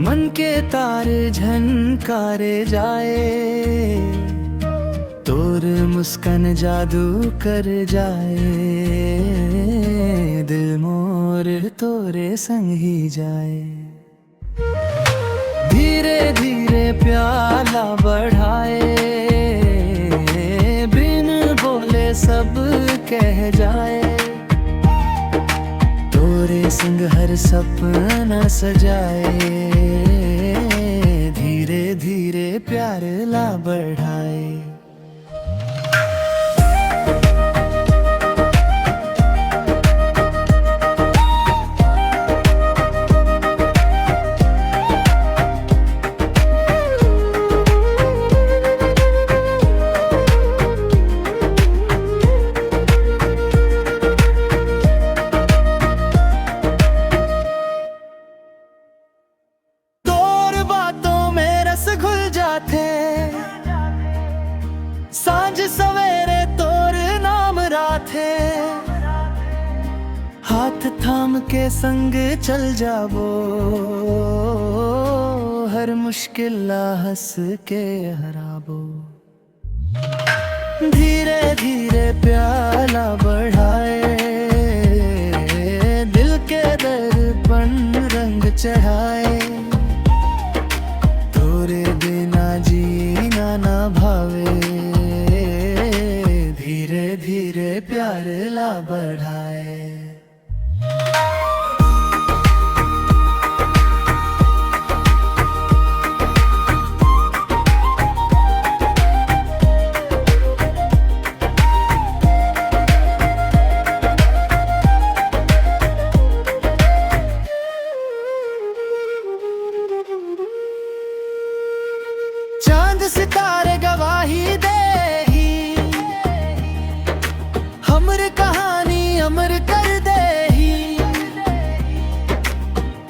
मन के तार झनकारे जाए, तोर मुस्कान जादू कर जाए, दिल मोर तोरे संग ही जाए। धीरे धीरे प्याला बढ़ाए, बिन बोले सब कह जाए, तोरे संग हर सपना सजाए, धीरे धीरे प्यार ला बढ़ाए। सांझ सवेरे तोर नाम राथे, हाथ थाम के संग चल जाबो, हर मुश्किल हंस के हराबो। धीरे धीरे प्याला बढ़ाए, दिल के दर्पण रंग चढ़ाए, तोरे बिना जीना ना भावे, धीरे धीरे प्यार ला बढ़ाए। चांद सितारे गवाही दे ही, हमर कहानी अमर कर दे ही,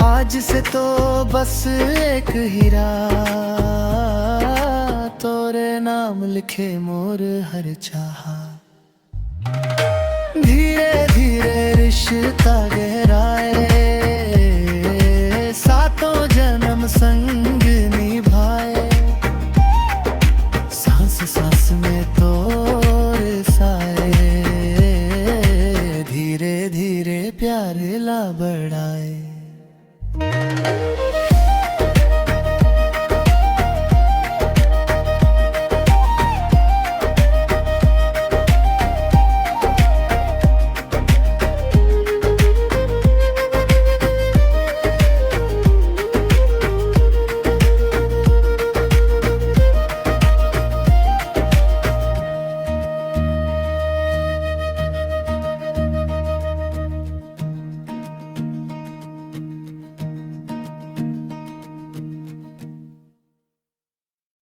आज से तो बस एक हीरा, तोरे नाम लिखे मोर हर चाहा। धीरे धीरे रिश्ता गहराए, सातों जन्म संग निभाए, सांस सांस में तोरे साए, धीरे धीरे प्यार ला बढ़ाए।